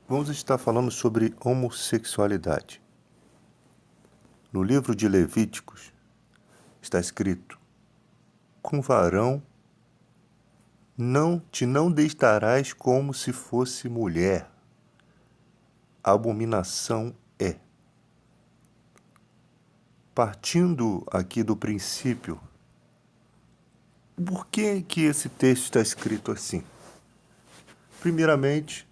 Vamos estar falando sobre homossexualidade. No livro de Levíticos está escrito: com varão não deitarás como se fosse mulher. Abominação é. Partindo aqui do princípio, por que esse texto está escrito assim? Primeiramente,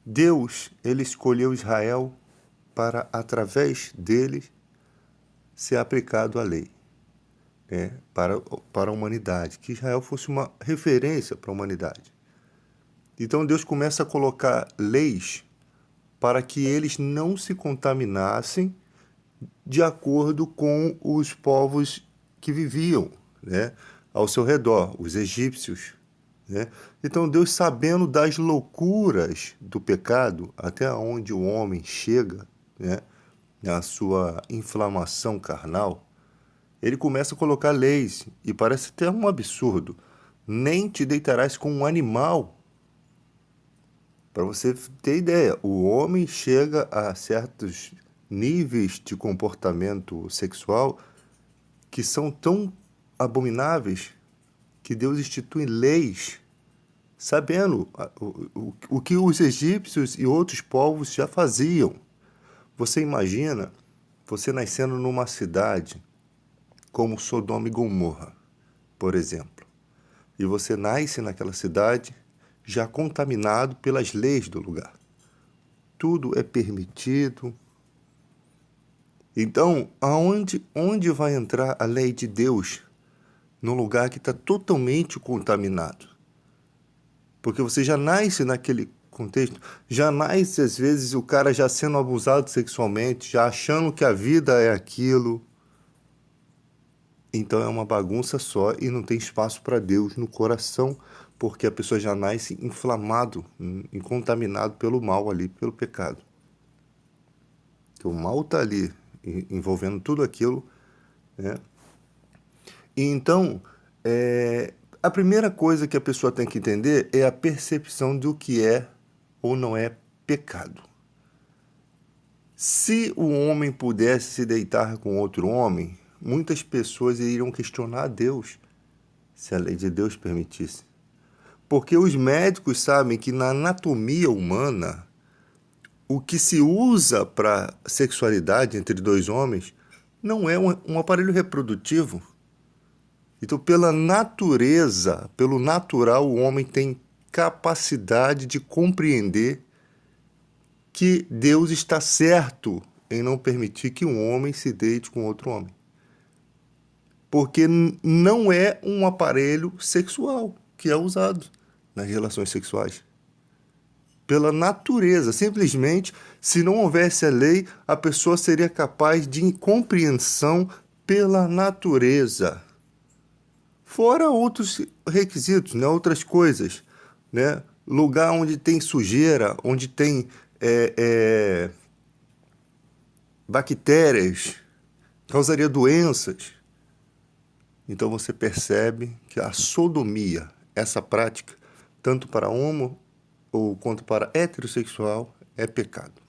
Deus, ele escolheu Israel para, através deles, ser aplicado a lei, né, para a humanidade, que Israel fosse uma referência para a humanidade. Então Deus começa a colocar leis para que eles não se contaminassem de acordo com os povos que viviam, né, ao seu redor, os egípcios, né? Então Deus, sabendo das loucuras do pecado, até onde o homem chega, né, na sua inflamação carnal, ele começa a colocar leis, e parece até um absurdo. Nem te deitarás com um animal. Para você ter ideia, o homem chega a certos níveis de comportamento sexual que são tão abomináveis que Deus institui leis, sabendo o que os egípcios e outros povos já faziam. Você imagina você nascendo numa cidade como Sodoma e Gomorra, por exemplo, e você nasce naquela cidade já contaminado pelas leis do lugar. Tudo é permitido. Então, onde vai entrar a lei de Deus num lugar que está totalmente contaminado? Porque você já nasce naquele contexto, já nasce, às vezes, o cara já sendo abusado sexualmente, já achando que a vida é aquilo. Então é uma bagunça só e não tem espaço para Deus no coração, porque a pessoa já nasce inflamado e contaminado pelo mal ali, pelo pecado. Que o mal está ali envolvendo tudo aquilo, né? E então, a primeira coisa que a pessoa tem que entender é a percepção do que é ou não é pecado. Se o homem pudesse se deitar com outro homem, muitas pessoas iriam questionar a Deus se a lei de Deus permitisse. Porque os médicos sabem que na anatomia humana, o que se usa para sexualidade entre dois homens não é um aparelho reprodutivo. Então, pela natureza, pelo natural, o homem tem capacidade de compreender que Deus está certo em não permitir que um homem se deite com outro homem. Porque não é um aparelho sexual que é usado nas relações sexuais. Pela natureza, simplesmente, se não houvesse a lei, a pessoa seria capaz de compreensão pela natureza. Fora outros requisitos, né? Outras coisas, né? Lugar onde tem sujeira, onde tem bactérias, causaria doenças. Então você percebe que a sodomia, essa prática, tanto para homo ou quanto para heterossexual, é pecado.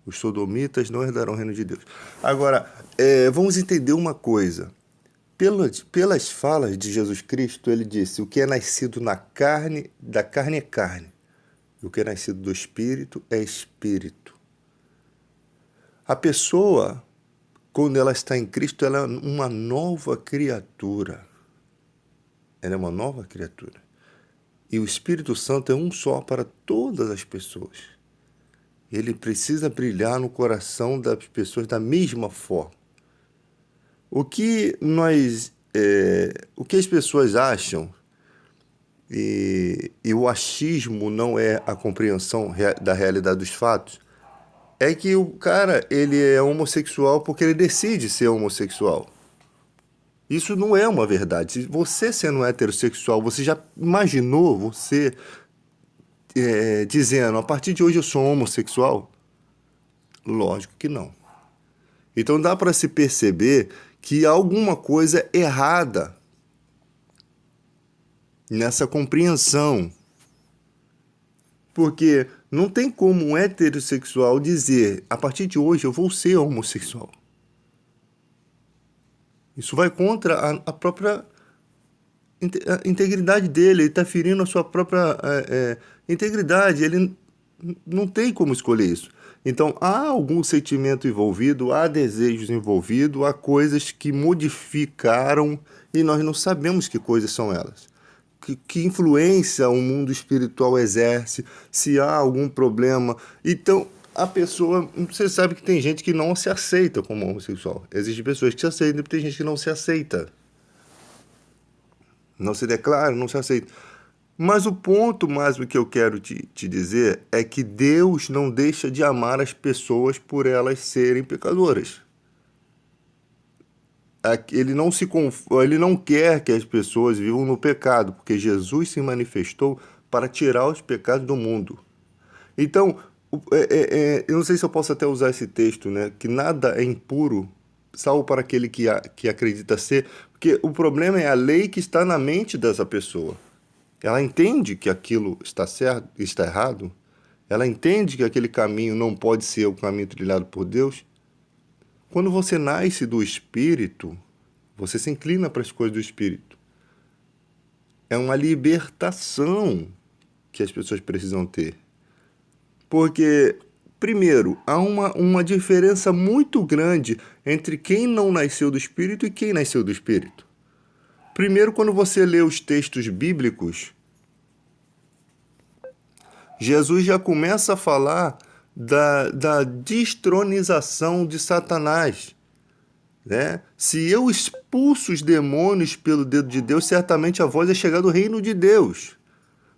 Os sodomitas não herdarão o reino de Deus. Agora, vamos entender uma coisa. Pelas falas de Jesus Cristo, ele disse: o que é nascido na carne, da carne é carne. O que é nascido do espírito é espírito. A pessoa, quando ela está em Cristo, ela é uma nova criatura. Ela é uma nova criatura. E o Espírito Santo é um só para todas as pessoas. Ele precisa brilhar no coração das pessoas da mesma forma. O que as pessoas acham, e o achismo não é a compreensão da realidade dos fatos, é que o cara, ele é homossexual porque ele decide ser homossexual. Isso não é uma verdade. Se você sendo heterossexual, você já imaginou você dizendo: a partir de hoje eu sou homossexual? Lógico que não. Então dá para se perceber que há alguma coisa errada nessa compreensão. Porque Não tem como um heterossexual dizer, a partir de hoje eu vou ser homossexual. Isso vai contra a própria a integridade dele, ele está ferindo a sua própria integridade, ele não tem como escolher isso. Então, há algum sentimento envolvido, há desejos envolvidos, há coisas que modificaram e nós não sabemos que coisas são elas. Que influência o mundo espiritual exerce, se há algum problema. Então, a pessoa, você sabe que tem gente que não se aceita como homossexual. Existem pessoas que se aceitam e tem gente que não se aceita. Não se declara, não se aceita. Mas o ponto máximo que eu quero te dizer é que Deus não deixa de amar as pessoas por elas serem pecadoras. Ele não quer que as pessoas vivam no pecado, porque Jesus se manifestou para tirar os pecados do mundo. Então, eu não sei se eu posso até usar esse texto, né? Que nada é impuro, salvo para aquele que acredita ser, porque o problema é a lei que está na mente dessa pessoa. Ela entende que aquilo está certo, está errado. Ela entende que aquele caminho não pode ser o caminho trilhado por Deus. Quando você nasce do Espírito, você se inclina para as coisas do Espírito. É uma libertação que as pessoas precisam ter. Porque, primeiro, há uma diferença muito grande entre quem não nasceu do Espírito e quem nasceu do Espírito. Primeiro, quando você lê os textos bíblicos, Jesus já começa a falar da destronização de Satanás. Né? Se eu expulso os demônios pelo dedo de Deus, certamente a voz é chegar do reino de Deus.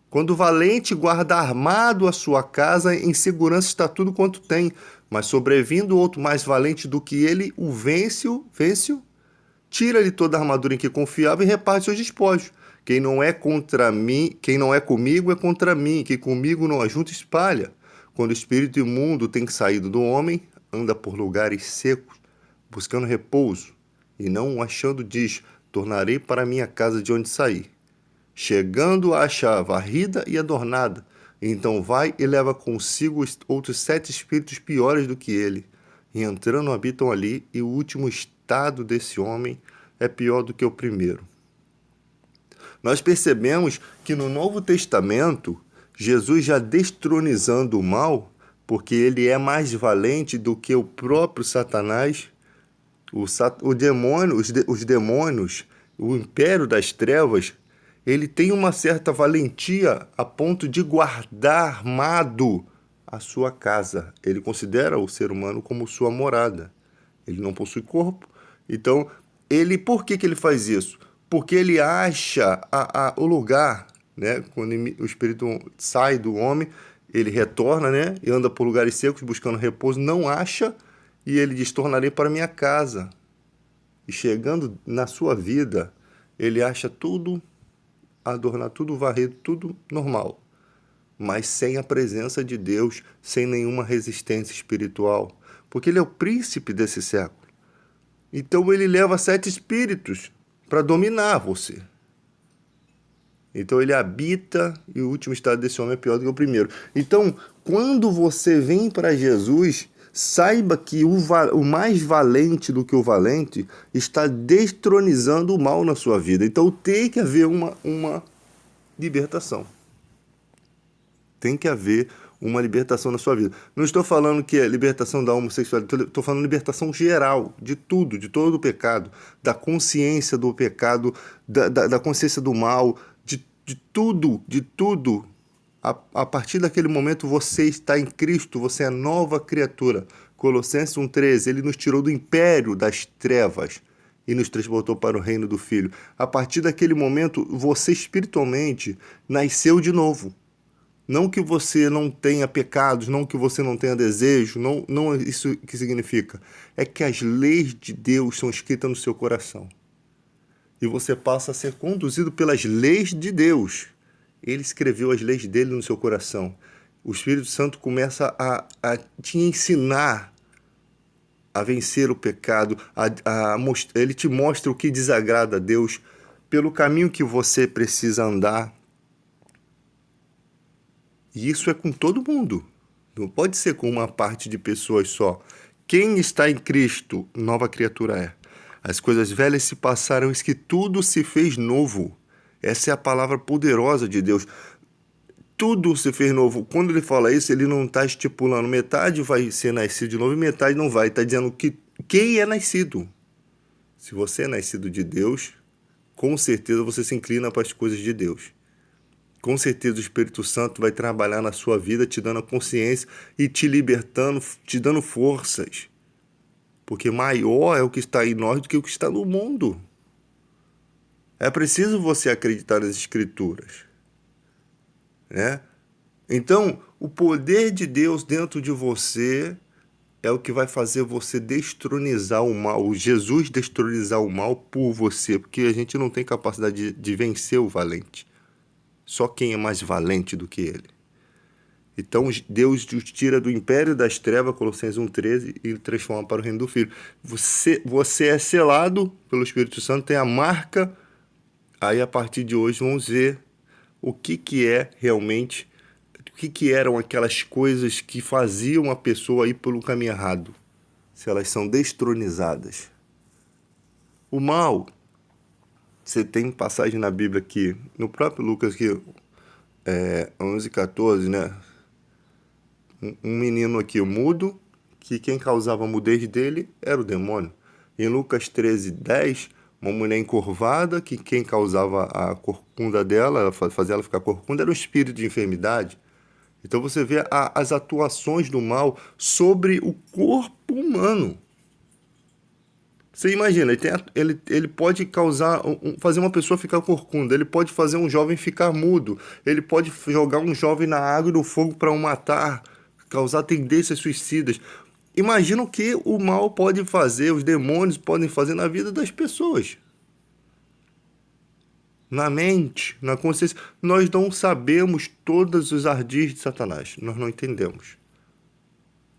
Quando o valente guarda armado a sua casa, em segurança está tudo quanto tem. Mas sobrevindo outro mais valente do que ele, o vence-o, tira-lhe toda a armadura em que confiava e reparte seus despojos. Quem não é contra mim, quem não é comigo é contra mim, quem comigo não ajunta espalha. Quando o espírito imundo tem saído do homem, anda por lugares secos, buscando repouso, e não o achando diz, tornarei para minha casa de onde saí. Chegando a achar varrida e adornada, então vai e leva consigo outros 7 espíritos piores do que ele, e entrando habitam ali, e o último estado desse homem é pior do que o primeiro. Nós percebemos que no Novo Testamento, Jesus já destronizando o mal, porque ele é mais valente do que o próprio Satanás, o demônio, os demônios, o império das trevas, ele tem uma certa valentia a ponto de guardar armado a sua casa. Ele considera o ser humano como sua morada. Ele não possui corpo. Então, por que ele faz isso? Porque ele acha o lugar, né? Quando o espírito sai do homem, ele retorna, né? E anda por lugares secos buscando repouso, não acha, e ele diz, tornarei para minha casa. E chegando na sua vida, ele acha tudo adornar, tudo varrido, tudo normal, mas sem a presença de Deus, sem nenhuma resistência espiritual, porque ele é o príncipe desse século. Então ele leva 7 espíritos para dominar você. Então ele habita, e o último estado desse homem é pior do que o primeiro. Então, quando você vem para Jesus, saiba que o mais valente do que o valente está destronizando o mal na sua vida. Então tem que haver uma libertação. Tem que haver uma libertação na sua vida. Não estou falando que é libertação da homossexualidade, estou falando libertação geral, de tudo, de todo o pecado, da consciência do pecado, da consciência do mal, de tudo, de tudo. A partir daquele momento você está em Cristo, você é nova criatura. Colossenses 1,13, ele nos tirou do império das trevas e nos transportou para o reino do Filho. A partir daquele momento, você espiritualmente nasceu de novo. Não que você não tenha pecados, não que você não tenha desejo, não é isso que significa. É que as leis de Deus são escritas no seu coração. E você passa a ser conduzido pelas leis de Deus. Ele escreveu as leis dele no seu coração. O Espírito Santo começa a te ensinar a vencer o pecado. Ele te mostra o que desagrada a Deus, pelo caminho que você precisa andar. E isso é com todo mundo. Não pode ser com uma parte de pessoas só. Quem está em Cristo, nova criatura é. As coisas velhas se passaram, eis que tudo se fez novo. Essa é a palavra poderosa de Deus. Tudo se fez novo. Quando ele fala isso, ele não está estipulando metade vai ser nascido de novo e metade não vai. Está dizendo que quem é nascido. Se você é nascido de Deus, com certeza você se inclina para as coisas de Deus. Com certeza o Espírito Santo vai trabalhar na sua vida, te dando a consciência e te libertando, te dando forças. Porque maior é o que está em nós do que o que está no mundo. É preciso você acreditar nas Escrituras, né? Então, o poder de Deus dentro de você é o que vai fazer você destronizar o mal, o Jesus destronizar o mal por você, porque a gente não tem capacidade de vencer o valente. Só quem é mais valente do que ele. Então Deus os tira do império das trevas, Colossenses 1,13, e transforma para o reino do Filho. Você é selado pelo Espírito Santo, tem a marca. Aí a partir de hoje vamos ver o que é realmente, o que eram aquelas coisas que faziam a pessoa ir pelo caminho errado, se elas são destronizadas. O mal, você tem passagem na Bíblia aqui, no próprio Lucas, que 11:14, né? Um menino aqui, mudo, que quem causava a mudez dele era o demônio. Em Lucas 13:10, uma mulher encurvada, que quem causava a corcunda dela, fazia ela ficar corcunda, era o espírito de enfermidade. Então você vê as atuações do mal sobre o corpo humano. Você imagina, ele pode causar, fazer uma pessoa ficar corcunda, ele pode fazer um jovem ficar mudo, ele pode jogar um jovem na água e no fogo para o matar, causar tendências suicidas. Imagina o que o mal pode fazer, os demônios podem fazer na vida das pessoas. Na mente, na consciência. Nós não sabemos todos os ardis de Satanás, nós não entendemos.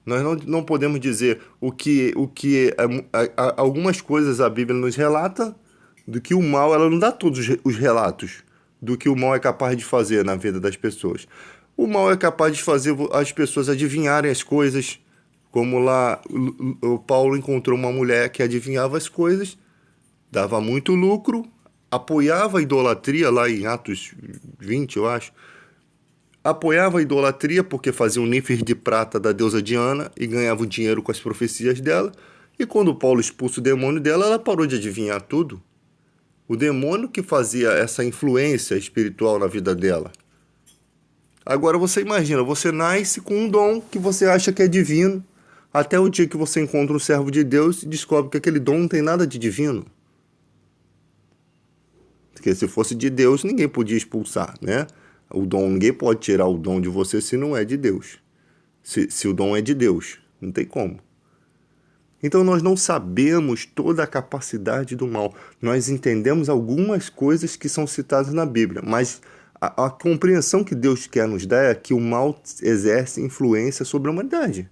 Nós não podemos dizer algumas coisas a Bíblia nos relata do que o mal, ela não dá todos os relatos do que o mal é capaz de fazer na vida das pessoas. O mal é capaz de fazer as pessoas adivinharem as coisas, como lá o Paulo encontrou uma mulher que adivinhava as coisas, dava muito lucro, apoiava a idolatria lá em Atos 20, eu acho. Apoiava a idolatria porque fazia um nífer de prata da deusa Diana e ganhava dinheiro com as profecias dela. E quando Paulo expulsa o demônio dela, ela parou de adivinhar tudo. O demônio que fazia essa influência espiritual na vida dela. Agora você imagina, você nasce com um dom que você acha que é divino, até o dia que você encontra um servo de Deus e descobre que aquele dom não tem nada de divino. Porque se fosse de Deus, ninguém podia expulsar, né? O dom, ninguém pode tirar o dom de você se não é de Deus. Se o dom é de Deus, não tem como. Então nós não sabemos toda a capacidade do mal. Nós entendemos algumas coisas que são citadas na Bíblia, mas a compreensão que Deus quer nos dar é que o mal exerce influência sobre a humanidade.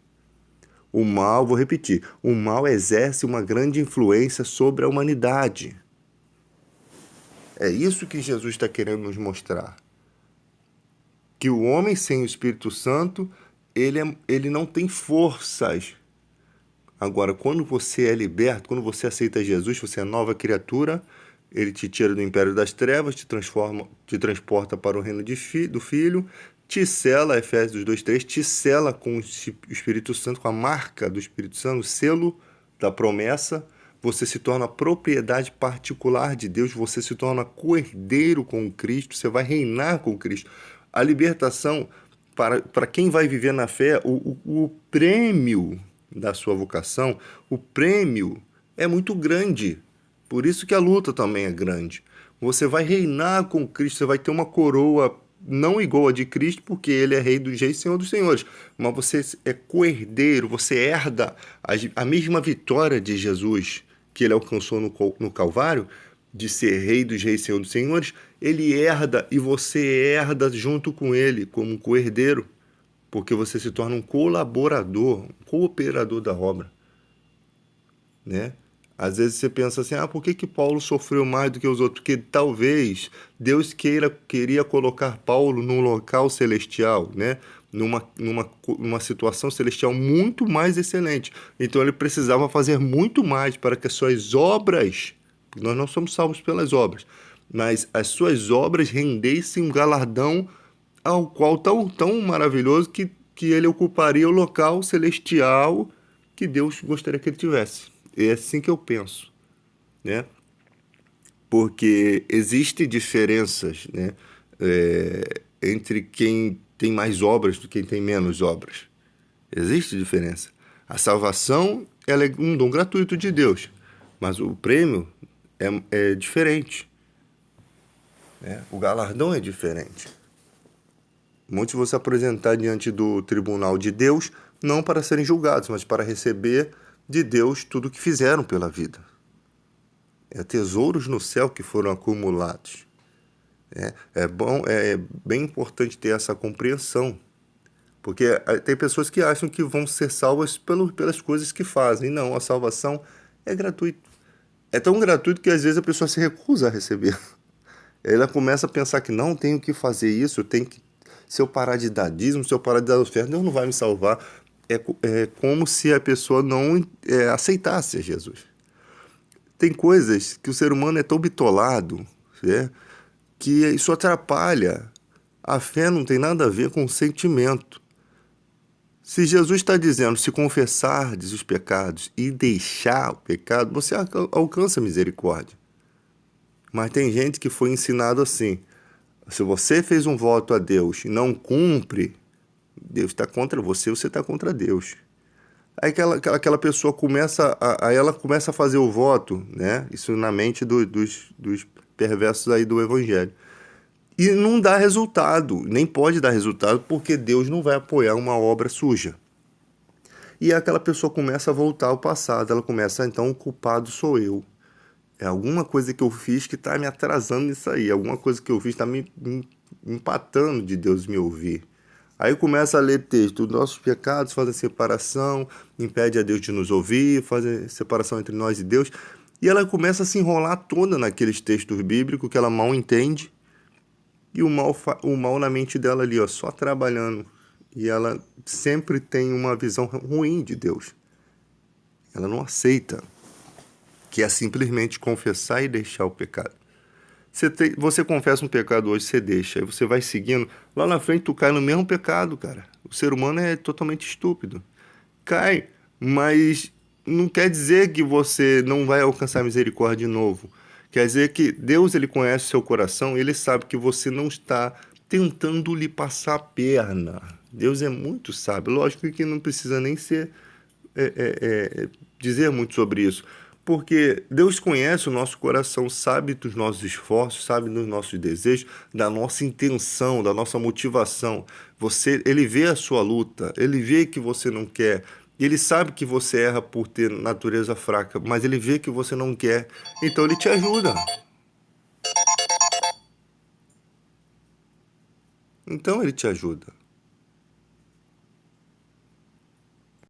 O mal, vou repetir, o mal exerce uma grande influência sobre a humanidade. É isso que Jesus está querendo nos mostrar. Que o homem sem o Espírito Santo, ele não tem forças. Agora, quando você é liberto, quando você aceita Jesus, você é nova criatura, ele te tira do império das trevas, te transporta para o reino do Filho, te sela, Efésios 2:3, te sela com o Espírito Santo, com a marca do Espírito Santo, o selo da promessa. Você se torna propriedade particular de Deus, você se torna co-herdeiro com Cristo, você vai reinar com Cristo. A libertação, para quem vai viver na fé, o prêmio da sua vocação, o prêmio é muito grande. Por isso que a luta também é grande. Você vai reinar com Cristo, você vai ter uma coroa não igual a de Cristo, porque ele é rei dos reis e senhor dos senhores. Mas você é co-herdeiro, você herda a mesma vitória de Jesus que ele alcançou no Calvário, de ser rei dos reis e senhor dos senhores. Ele herda e você herda junto com ele, como um co-herdeiro, porque você se torna um colaborador, um cooperador da obra, né? Às vezes você pensa assim, por que que Paulo sofreu mais do que os outros? Porque talvez Deus queria colocar Paulo num local celestial, né? Numa situação celestial muito mais excelente. Então ele precisava fazer muito mais para que as suas obras, nós não somos salvos pelas obras, mas as suas obras rendessem um galardão ao qual tão maravilhoso que ele ocuparia o local celestial que Deus gostaria que ele tivesse. É assim que eu penso, né? Porque existem diferenças, né? Entre quem tem mais obras do que quem tem menos obras. Existe diferença. A salvação, ela é um dom gratuito de Deus, mas o prêmio é diferente, né? O galardão é diferente. Muitos vão se apresentar diante do tribunal de Deus, não para serem julgados, mas para receber de Deus tudo o que fizeram pela vida. É tesouros no céu que foram acumulados. É bem importante ter essa compreensão, porque tem pessoas que acham que vão ser salvas pelas coisas que fazem. Não, a salvação é gratuita. É tão gratuito que às vezes a pessoa se recusa a receber. Ela começa a pensar que não, tenho que fazer isso, se eu parar de dar dízimo, se eu parar de dar oferta, Deus não vai me salvar. É como se a pessoa não aceitasse Jesus. Tem coisas que o ser humano é tão bitolado, né, que isso atrapalha. A fé não tem nada a ver com o sentimento. Se Jesus está dizendo, se confessardes os pecados e deixar o pecado, você alcança a misericórdia. Mas tem gente que foi ensinado assim, se você fez um voto a Deus e não cumpre, Deus está contra você, você está contra Deus. Aí aquela pessoa ela começa a fazer o voto, né? Isso na mente dos perversos aí do evangelho. E não dá resultado, nem pode dar resultado, porque Deus não vai apoiar uma obra suja. E aquela pessoa começa a voltar ao passado, ela começa, então, o culpado sou eu. É alguma coisa que eu fiz que está me atrasando nisso aí, alguma coisa que eu fiz está me empatando de Deus me ouvir. Aí começa a ler texto, os nossos pecados fazem separação, impede a Deus de nos ouvir, fazem separação entre nós e Deus. E ela começa a se enrolar toda naqueles textos bíblicos que ela mal entende. E o mal na mente dela ali, ó, só trabalhando. E ela sempre tem uma visão ruim de Deus. Ela não aceita, que é simplesmente confessar e deixar o pecado. Você confessa um pecado hoje, você deixa, aí você vai seguindo. Lá na frente tu cai no mesmo pecado, cara. O ser humano é totalmente estúpido. Cai, mas não quer dizer que você não vai alcançar misericórdia de novo. Quer dizer que Deus, ele conhece o seu coração, ele sabe que você não está tentando lhe passar a perna. Deus é muito sábio. Lógico que não precisa nem dizer muito sobre isso. Porque Deus conhece o nosso coração, sabe dos nossos esforços, sabe dos nossos desejos, da nossa intenção, da nossa motivação. Ele vê a sua luta, ele vê que você não quer, ele sabe que você erra por ter natureza fraca, mas ele vê que você não quer, então ele te ajuda. Então ele te ajuda.